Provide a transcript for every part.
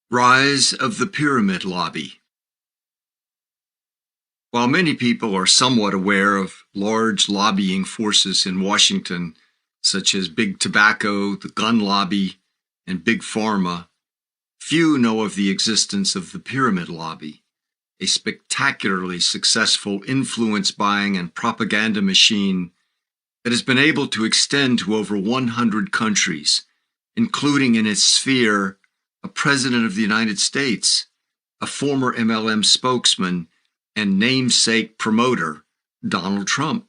Rise of the Pyramid Lobby. While many people are somewhat aware of large lobbying forces in Washington, such as Big Tobacco, the gun lobby, and Big Pharma, few know of the existence of the Pyramid Lobby, a spectacularly successful influence buying and propaganda machine that has been able to extend to over 100 countries, including in its sphere a President of the United States, a former MLM spokesman, and namesake promoter, Donald Trump.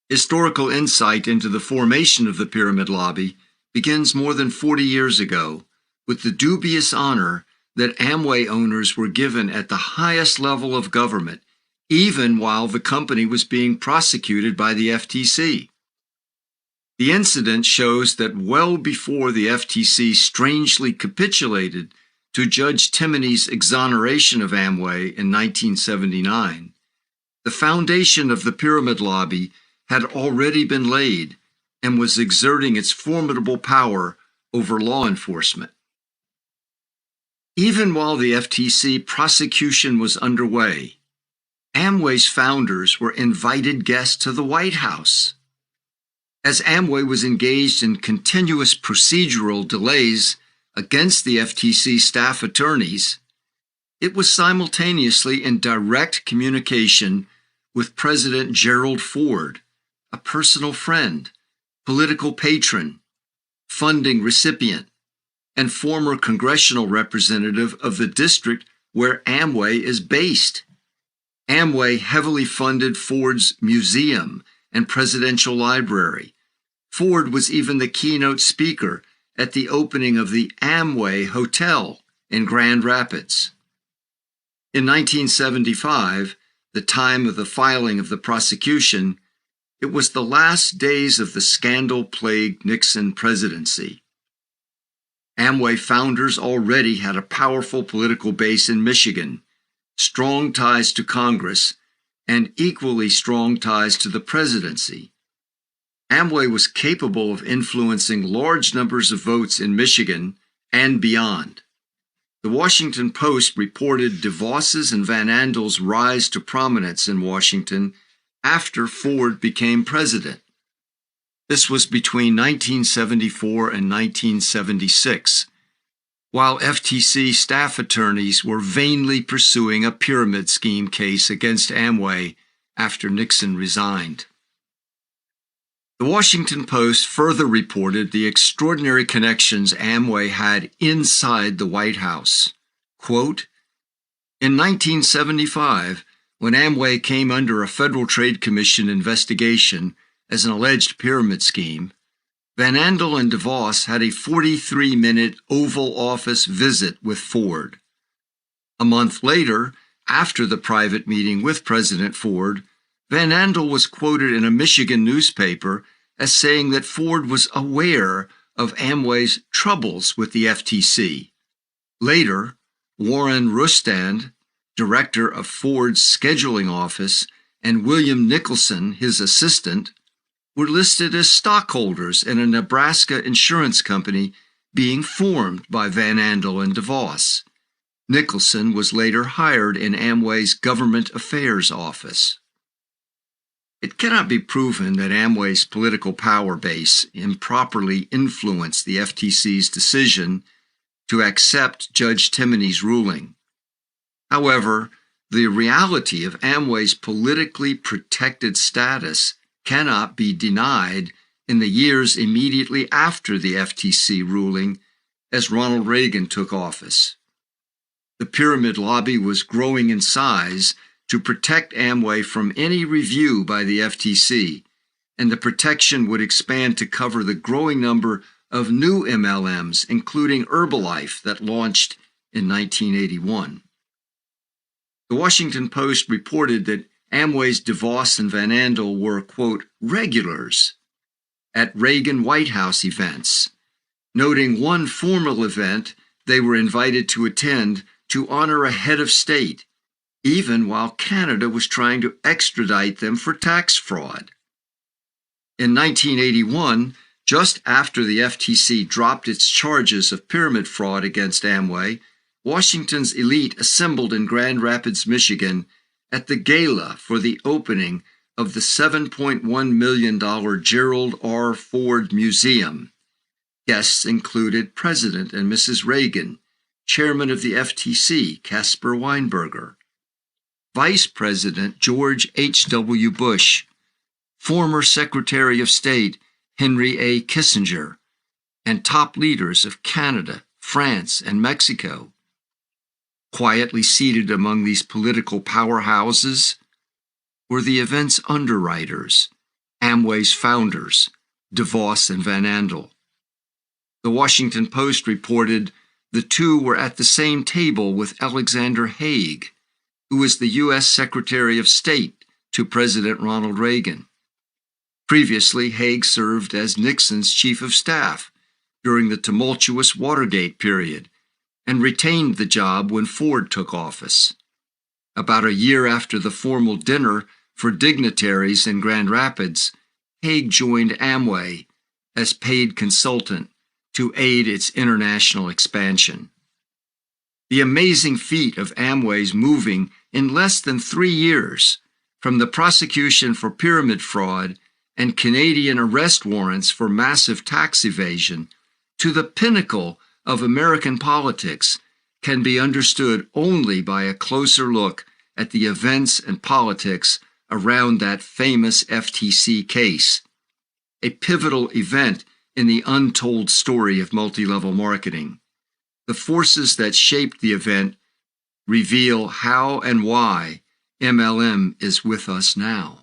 Historical insight into the formation of the Pyramid Lobby begins more than 40 years ago with the dubious honor that Amway owners were given at the highest level of government, even while the company was being prosecuted by the FTC. The incident shows that well before the FTC strangely capitulated to Judge Timoney's exoneration of Amway in 1979, the foundation of the Pyramid Lobby had already been laid and was exerting its formidable power over law enforcement. Even while the FTC prosecution was underway, Amway's founders were invited guests to the White House. As Amway was engaged in continuous procedural delays against the FTC staff attorneys, it was simultaneously in direct communication with President Gerald Ford, a personal friend, political patron, funding recipient, and former congressional representative of the district where Amway is based. Amway heavily funded Ford's museum and presidential library. Ford was even the keynote speaker at the opening of the Amway Hotel in Grand Rapids. In 1975, the time of the filing of the prosecution, it was the last days of the scandal-plagued Nixon presidency. Amway founders already had a powerful political base in Michigan, strong ties to Congress, and equally strong ties to the presidency. Amway was capable of influencing large numbers of votes in Michigan and beyond. The Washington Post reported DeVos's and Van Andel's rise to prominence in Washington after Ford became president. This was between 1974 and 1976, while FTC staff attorneys were vainly pursuing a pyramid scheme case against Amway after Nixon resigned. The Washington Post further reported the extraordinary connections Amway had inside the White House. Quote, in 1975, when Amway came under a Federal Trade Commission investigation as an alleged pyramid scheme, Van Andel and DeVos had a 43-minute Oval Office visit with Ford. A month later, after the private meeting with President Ford, Van Andel was quoted in a Michigan newspaper as saying that Ford was aware of Amway's troubles with the FTC. Later, Warren Rustand, director of Ford's scheduling office, and William Nicholson, his assistant, were listed as stockholders in a Nebraska insurance company being formed by Van Andel and DeVos. Nicholson was later hired in Amway's Government Affairs Office. It cannot be proven that Amway's political power base improperly influenced the FTC's decision to accept Judge Timoney's ruling. However, the reality of Amway's politically protected status cannot be denied in the years immediately after the FTC ruling as Ronald Reagan took office. The Pyramid Lobby was growing in size to protect Amway from any review by the FTC, and the protection would expand to cover the growing number of new MLMs, including Herbalife, that launched in 1981. The Washington Post reported that Amway's DeVos and Van Andel were, quote, regulars at Reagan White House events, noting one formal event they were invited to attend to honor a head of state, even while Canada was trying to extradite them for tax fraud. In 1981, Just after the FTC dropped its charges of pyramid fraud against Amway, Washington's elite assembled in Grand Rapids, Michigan, at the gala for the opening of the $7.1 million Gerald R. Ford Museum. Guests included President and Mrs. Reagan, Chairman of the FTC, Caspar Weinberger, Vice President George H.W. Bush, former Secretary of State Henry A. Kissinger, and top leaders of Canada, France, and Mexico. Quietly seated among these political powerhouses were the event's underwriters, Amway's founders, DeVos and Van Andel. The Washington Post reported the two were at the same table with Alexander Haig, who was the U.S. Secretary of State to President Ronald Reagan. Previously, Haig served as Nixon's chief of staff during the tumultuous Watergate period and retained the job when Ford took office. About a year after the formal dinner for dignitaries in Grand Rapids, Haig joined Amway as paid consultant to aid its international expansion. The amazing feat of Amway's moving in less than 3 years from the prosecution for pyramid fraud and Canadian arrest warrants for massive tax evasion to the pinnacle of American politics can be understood only by a closer look at the events and politics around that famous FTC case, a pivotal event in the untold story of multi-level marketing. The forces that shaped the event reveal how and why MLM is with us now.